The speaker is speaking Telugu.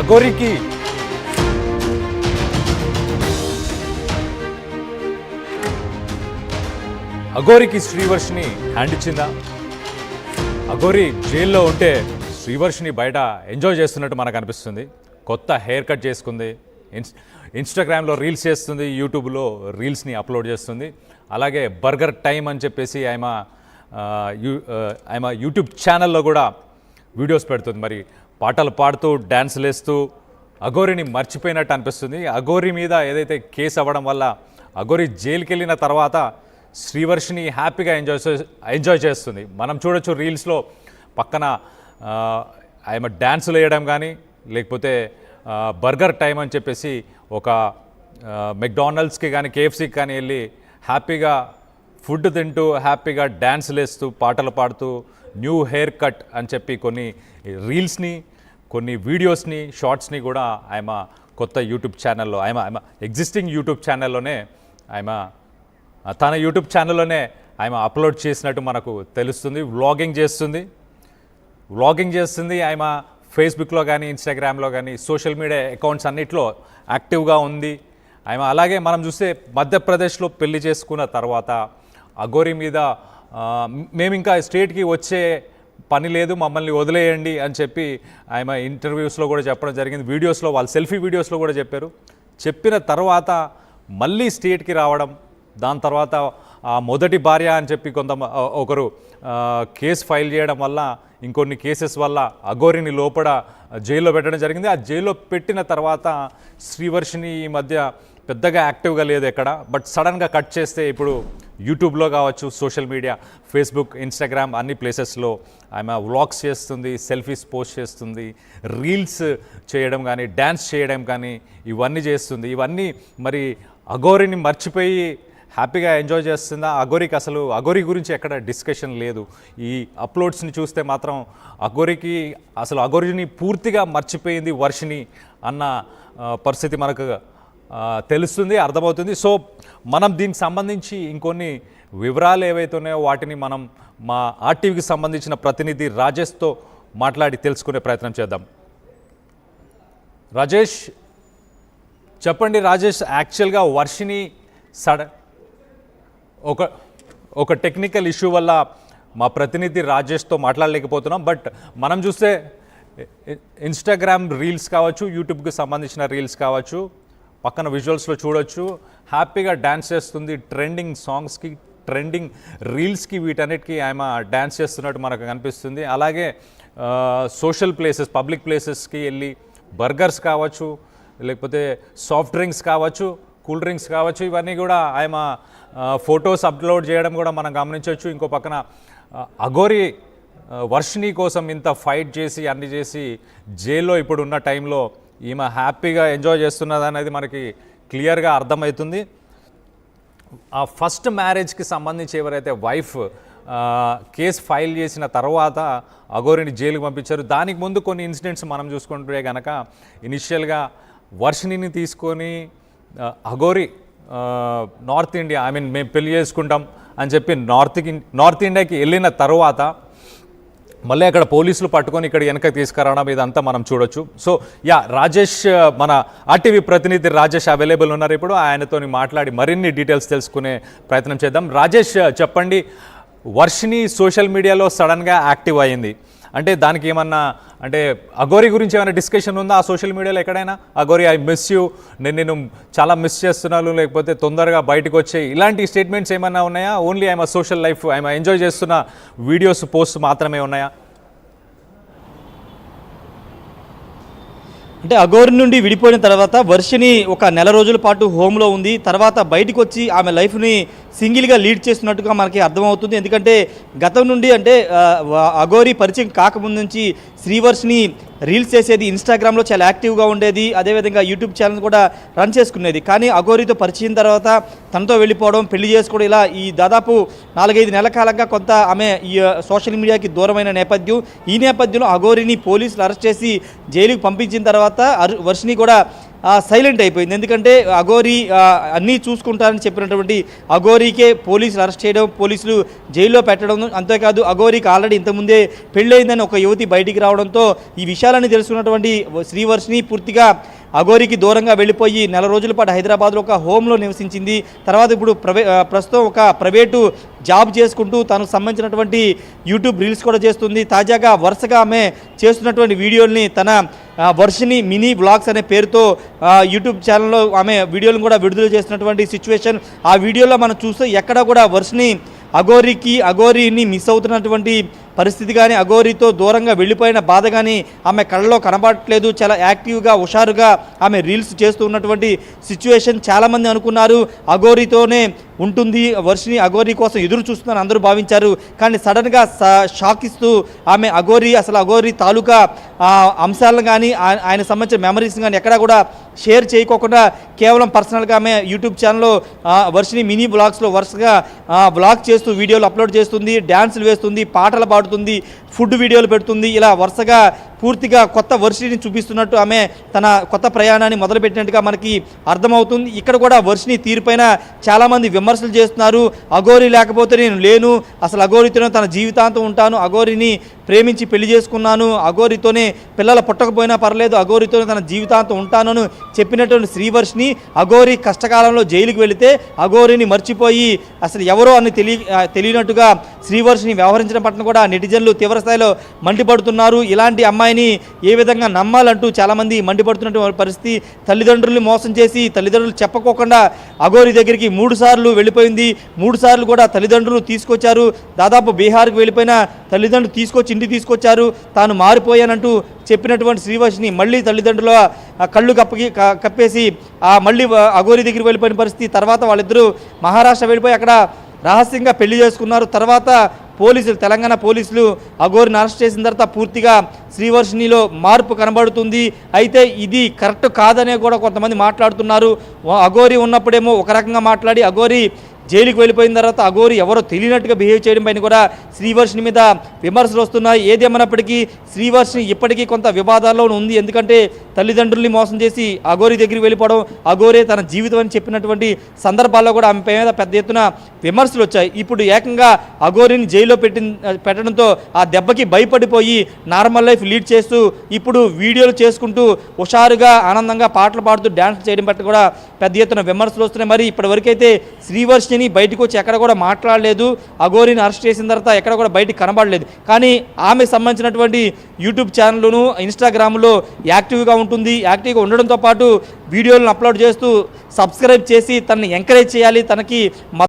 అఘోరికి అఘోరికి శ్రీవర్షిని హ్యాండ్ ఇచ్చిందా? అఘోరి జైల్లో ఉంటే శ్రీవర్షిని బయట ఎంజాయ్ చేస్తున్నట్టు మనకు అనిపిస్తుంది. కొత్త హెయిర్ కట్ చేసుకుంది, ఇన్స్టాగ్రామ్లో రీల్స్ చేస్తుంది, యూట్యూబ్లో రీల్స్ని అప్లోడ్ చేస్తుంది. అలాగే బర్గర్ టైం అని చెప్పేసి ఆమె యూట్యూబ్ ఛానల్లో కూడా వీడియోస్ పెడుతుంది. మరి పాటలు పాడుతూ డ్యాన్సులు వేస్తూ అఘోరిని మర్చిపోయినట్టు అనిపిస్తుంది. అఘోరి మీద ఏదైతే కేసు అవ్వడం వల్ల అఘోరి జైలుకి వెళ్ళిన తర్వాత శ్రీవర్షిని హ్యాపీగా ఎంజాయ్ చేస్తుంది. మనం చూడొచ్చు రీల్స్లో పక్కన ఆమె డ్యాన్సులు వేయడం కానీ, లేకపోతే బర్గర్ టైం అని చెప్పేసి ఒక మెక్డానల్డ్స్కి కానీ కేఎఫ్సీకి కానీ వెళ్ళి హ్యాపీగా ఫుడ్ తింటూ హ్యాపీగా డ్యాన్సులు వేస్తూ పాటలు పాడుతూ న్యూ హెయిర్ కట్ అని చెప్పి కొన్ని రీల్స్ని, కొన్ని వీడియోస్ని, షార్ట్స్ని కూడా ఆమె కొత్త యూట్యూబ్ ఛానల్లో ఆమె ఎగ్జిస్టింగ్ యూట్యూబ్ ఛానల్లోనే ఆమె తన యూట్యూబ్ ఛానల్లోనే ఆమె అప్లోడ్ చేసినట్టు మనకు తెలుస్తుంది. వ్లాగింగ్ చేస్తుంది ఆమె ఫేస్బుక్లో కానీ, ఇన్స్టాగ్రామ్లో కానీ, సోషల్ మీడియా అకౌంట్స్ అన్నిట్లో యాక్టివ్గా ఉంది ఆమె. అలాగే మనం చూస్తే మధ్యప్రదేశ్లో పెళ్లి చేసుకున్న తర్వాత అఘోరి మీద మేము ఇంకా స్టేట్కి వచ్చే పని లేదు, మమ్మల్ని వదిలేయండి అని చెప్పి ఆమె ఇంటర్వ్యూస్లో కూడా చెప్పడం జరిగింది. వీడియోస్లో, వాళ్ళ సెల్ఫీ వీడియోస్లో కూడా చెప్పారు. చెప్పిన తర్వాత మళ్ళీ స్టేట్కి రావడం, దాని తర్వాత మొదటి భార్య అని చెప్పి ఒకరు కేసు ఫైల్ చేయడం వల్ల, ఇంకొన్ని కేసెస్ వల్ల అఘోరిని లోపల జైల్లో పెట్టడం జరిగింది. ఆ జైల్లో పెట్టిన తర్వాత శ్రీవర్షిని ఈ మధ్య పెద్దగా యాక్టివ్గా లేదు ఎక్కడ. బట్ సడన్గా కట్ చేస్తే ఇప్పుడు యూట్యూబ్లో కావచ్చు, సోషల్ మీడియా, ఫేస్బుక్, ఇన్స్టాగ్రామ్ అన్ని ప్లేసెస్లో ఆమె వ్లాగ్స్ చేస్తుంది, సెల్ఫీస్ పోస్ట్ చేస్తుంది, రీల్స్ చేయడం కానీ, డ్యాన్స్ చేయడం కానీ ఇవన్నీ చేస్తుంది. ఇవన్నీ మరి అఘోరిని మర్చిపోయి హ్యాపీగా ఎంజాయ్ చేస్తుందా? అఘోరి గురించి ఎక్కడ డిస్కషన్ లేదు. ఈ అప్లోడ్స్ని చూస్తే మాత్రం అఘోరిని పూర్తిగా మర్చిపోయింది వర్షిని అన్న పరిస్థితి మనకు తెలుస్తుంది, అర్థమవుతుంది. సో మనం దీనికి సంబంధించి ఇంకొన్ని వివరాలు ఏవైతే ఉన్నాయో వాటిని మనం మా ఆర్టీవీకి సంబంధించిన ప్రతినిధి రాజేష్తో మాట్లాడి తెలుసుకునే ప్రయత్నం చేద్దాం. రాజేష్, చెప్పండి రాజేష్. యాక్చువల్గా వర్షిని ఒక టెక్నికల్ ఇష్యూ వల్ల మా ప్రతినిధి రాజేష్తో మాట్లాడలేకపోతున్నాం. బట్ మనం చూస్తే ఇన్స్టాగ్రామ్ రీల్స్ కావచ్చు, యూట్యూబ్కి సంబంధించిన రీల్స్ కావచ్చు, పక్కన విజువల్స్లో చూడొచ్చు హ్యాపీగా డ్యాన్స్ చేస్తుంది. ట్రెండింగ్ సాంగ్స్కి, ట్రెండింగ్ రీల్స్కి, వీటన్నిటికీ ఆమె డ్యాన్స్ చేస్తున్నట్టు మనకు కనిపిస్తుంది. అలాగే సోషల్ ప్లేసెస్, పబ్లిక్ ప్లేసెస్కి వెళ్ళి బర్గర్స్ కావచ్చు, లేకపోతే సాఫ్ట్ డ్రింక్స్ కావచ్చు, కూల్ డ్రింక్స్ కావచ్చు, ఇవన్నీ కూడా ఆమె ఫొటోస్ అప్లోడ్ చేయడం కూడా మనం గమనించవచ్చు. ఇంకో పక్కన అఘోరి వర్షిని కోసం ఇంత ఫైట్ చేసి అన్ని చేసి జైల్లో ఇప్పుడు ఉన్న టైంలో ఈమె హ్యాపీగా ఎంజాయ్ చేస్తున్నది అనేది మనకి క్లియర్గా అర్థమవుతుంది. ఆ ఫస్ట్ మ్యారేజ్కి సంబంధించి ఎవరైతే వైఫ్ కేసు ఫైల్ చేసిన తర్వాత అఘోరిని జైలుకి పంపించారు. దానికి ముందు కొన్ని ఇన్సిడెంట్స్ మనం చూసుకుంటే కనుక ఇనిషియల్గా వర్షినిని తీసుకొని అఘోరి నార్త్ ఇండియా, మేము పెళ్లి చేసుకుంటాం అని చెప్పి నార్త్ ఇండియాకి వెళ్ళిన తర్వాత మళ్ళీ అక్కడ పోలీసులు పట్టుకొని ఇక్కడ వెనక తీసుకురావడం ఇదంతా మనం చూడొచ్చు. సో రాజేష్, మన ఆర్టీవీ ప్రతినిధి రాజేష్ అవైలబుల్ ఉన్నారు ఇప్పుడు. ఆయనతో మాట్లాడి మరిన్ని డీటెయిల్స్ తెలుసుకునే ప్రయత్నం చేద్దాం. రాజేష్, చెప్పండి, వర్షిని సోషల్ మీడియాలో సడన్గా యాక్టివ్ అయ్యింది అంటే దానికి ఏమన్నా, అంటే అఘోరి గురించి ఏమైనా డిస్కషన్ ఉందా ఆ సోషల్ మీడియాలో ఎక్కడైనా? అఘోరి, ఐ మిస్ యూ, నేను చాలా మిస్ చేస్తున్నాను, లేకపోతే తొందరగా బయటకు వచ్చే ఇలాంటి స్టేట్మెంట్స్ ఏమన్నా ఉన్నాయా? ఓన్లీ ఆమె సోషల్ లైఫ్, ఆమె ఎంజాయ్ చేస్తున్న వీడియోస్, పోస్ట్ మాత్రమే ఉన్నాయా? అంటే అఘోరి నుండి విడిపోయిన తర్వాత వర్షిని ఒక నెల రోజుల పాటు హోమ్లో ఉంది. తర్వాత బయటకు వచ్చి ఆమె లైఫ్ని సింగిల్గా లీడ్ చేస్తున్నట్టుగా మనకి అర్థమవుతుంది. ఎందుకంటే గతం నుండి, అంటే అఘోరి పరిచయం కాకముందు నుంచి శ్రీవర్షిని రీల్స్ చేసేది, ఇన్స్టాగ్రామ్లో చాలా యాక్టివ్గా ఉండేది, అదేవిధంగా యూట్యూబ్ ఛానల్ కూడా రన్ చేసుకునేది. కానీ అఘోరితో పరిచయం తర్వాత తనతో వెళ్ళిపోవడం, పెళ్లి చేసుకోవడం, ఇలా ఈ దాదాపు 4-5 నెలల కాలంగా కొంత ఆమె ఈ సోషల్ మీడియాకి దూరమైన నేపథ్యం. ఈ నేపథ్యంలో అఘోరిని పోలీసులు అరెస్ట్ చేసి జైలుకి పంపించిన తర్వాత వర్షిని కూడా సైలెంట్ అయిపోయింది. ఎందుకంటే అఘోరి అన్నీ చూసుకుంటారని చెప్పినటువంటి అఘోరీకే పోలీసులు అరెస్ట్ చేయడం, పోలీసులు జైల్లో పెట్టడం, అంతేకాదు అఘోరికి ఆల్రెడీ ఇంతకుముందే పెళ్ళయిందని ఒక యువతి బయటికి రావడంతో ఈ విషయాలన్నీ తెలుసుకున్నటువంటి శ్రీవర్షిని పూర్తిగా అఘోరికి దూరంగా వెళ్ళిపోయి నెల రోజుల పాటు హైదరాబాద్లో ఒక హోమ్లో నివసించింది. తర్వాత ఇప్పుడు ప్రస్తుతం ఒక ప్రైవేటు జాబ్ చేసుకుంటూ తనకు సంబంధించినటువంటి యూట్యూబ్ రీల్స్ కూడా చేస్తుంది. తాజాగా వరుసగా ఆమె చేస్తున్నటువంటి వీడియోల్ని తన వర్షిని మినీ బ్లాగ్స్ అనే పేరుతో యూట్యూబ్ ఛానల్లో ఆమె వీడియోలను కూడా విడుదల చేస్తున్నటువంటి సిచ్యువేషన్. ఆ వీడియోలో మనం చూస్తే ఎక్కడా కూడా వర్షిని అఘోరీని మిస్ అవుతున్నటువంటి పరిస్థితి కానీ, అఘోరీతో దూరంగా వెళ్ళిపోయిన బాధ కానీ ఆమె కళ్ళలో కనబడట్లేదు. చాలా యాక్టివ్గా హుషారుగా ఆమె రీల్స్ చేస్తూ ఉన్నటువంటి సిచ్యువేషన్. చాలామంది అనుకున్నారు అఘోరీతోనే ఉంటుంది వర్షిని, అఘోరీ కోసం ఎదురు చూస్తుందని అందరూ భావించారు. కానీ సడన్గా షాక్ ఇస్తూ ఆమె అఘోరీ తాలూకా అంశాలను కానీ ఆయన సంబంధించిన మెమరీస్ కానీ ఎక్కడా కూడా షేర్ చేయకోకుండా కేవలం పర్సనల్గా ఆమె యూట్యూబ్ ఛానల్లో వర్షిని మినీ బ్లాగ్స్లో వరుసగా బ్లాగ్ చేస్తూ వీడియోలు అప్లోడ్ చేస్తుంది, డ్యాన్సులు వేస్తుంది, పాటలు పాడుతుంది, ఫుడ్ వీడియోలు పెడుతుంది. ఇలా వరుసగా పూర్తిగా కొత్త వర్షిని చూపిస్తున్నట్టు ఆమె తన కొత్త ప్రయాణాన్ని మొదలుపెట్టినట్టుగా మనకి అర్థమవుతుంది. ఇక్కడ కూడా వర్షిని తీరుపైన చాలామంది విమర్శలు చేస్తున్నారు. అఘోరీ లేకపోతే నేను లేను, అసలు అఘోరీతోనే తన జీవితాంతం ఉంటాను, అఘోరీని ప్రేమించి పెళ్లి చేసుకున్నాను, అఘోరీతోనే పిల్లలు పుట్టకపోయినా పర్లేదు, అఘోరీతోనే తన జీవితాంతం ఉంటాను చెప్పినటువంటి శ్రీవర్షిని అఘోరీ కష్టకాలంలో జైలుకి వెళితే అఘోరీని మర్చిపోయి అసలు ఎవరో అని తెలియనట్టుగా శ్రీవర్షిని వ్యవహరించడం పట్ల కూడా నెటిజన్లు తీవ్రస్థాయిలో మండిపడుతున్నారు. ఇలాంటి అమ్మాయిని ఏ విధంగా నమ్మాలంటూ చాలామంది మండిపడుతున్నటువంటి పరిస్థితి. తల్లిదండ్రుల్ని మోసం చేసి తల్లిదండ్రులు చెప్పకోకుండా అఘోరీ దగ్గరికి 3 సార్లు వెళ్ళిపోయింది. 3 సార్లు కూడా తల్లిదండ్రులు తీసుకొచ్చారు. దాదాపు బీహార్కి వెళ్ళిపోయిన తల్లిదండ్రులు తీసుకొచ్చి ఇంటికి తీసుకొచ్చారు. తాను మారిపోయానంటూ చెప్పినటువంటి శ్రీవర్షిని మళ్ళీ తల్లిదండ్రుల కళ్ళు కప్పేసి మళ్ళీ అఘోరీ దగ్గరికి వెళ్ళిపోయిన పరిస్థితి. తర్వాత వాళ్ళిద్దరూ మహారాష్ట్ర వెళ్ళిపోయి అక్కడ రహస్యంగా పెళ్లి చేసుకున్నారు. తర్వాత తెలంగాణ పోలీసులు అఘోరీని అరెస్ట్ చేసిన తర్వాత పూర్తిగా శ్రీవర్షినిలో మార్పు కనబడుతుంది. అయితే ఇది కరెక్ట్ కాదనే కూడా కొంతమంది మాట్లాడుతున్నారు. అఘోరీ ఉన్నప్పుడేమో ఒక రకంగా మాట్లాడి అఘోరీ జైలుకి వెళ్ళిపోయిన తర్వాత అఘోరీ ఎవరో తెలియనట్టుగా బిహేవ్ చేయడం పైన కూడా శ్రీవర్షిని మీద విమర్శలు వస్తున్నాయి. ఏదేమన్నప్పటికీ శ్రీవర్షిని ఇప్పటికీ కొంత వివాదాల్లో ఉంది. ఎందుకంటే తల్లిదండ్రుల్ని మోసం చేసి అఘోరీ దగ్గరికి వెళ్ళిపోవడం, అఘోరే తన జీవితం అని చెప్పినటువంటి సందర్భాల్లో కూడా ఆమె మీద పెద్ద ఎత్తున విమర్శలు వచ్చాయి. ఇప్పుడు ఏకంగా అఘోరీని జైల్లో పెట్టడంతో ఆ దెబ్బకి భయపడిపోయి నార్మల్ లైఫ్ లీడ్ చేస్తూ ఇప్పుడు వీడియోలు చేసుకుంటూ హుషారుగా ఆనందంగా పాటలు పాడుతూ డ్యాన్స్ చేయడం పట్ల కూడా పెద్ద ఎత్తున విమర్శలు వస్తున్నాయి. మరి ఇప్పటివరకైతే శ్రీవర్షిని బయటకు వచ్చి ఎక్కడ కూడా మాట్లాడలేదు. అఘోరీని అరెస్ట్ చేసిన తర్వాత ఎక్కడ కూడా బయటికి కనబడలేదు. కానీ ఆమెకు సంబంధించినటువంటి యూట్యూబ్ ఛానల్ను ఇన్స్టాగ్రామ్లో యాక్టివ్గా ఉంటుంది. యాక్టివ్గా ఉండడంతో పాటు వీడియోలను అప్లోడ్ చేస్తూ సబ్స్క్రైబ్ చేసి తనని ఎంకరేజ్ చేయాలి, తనకి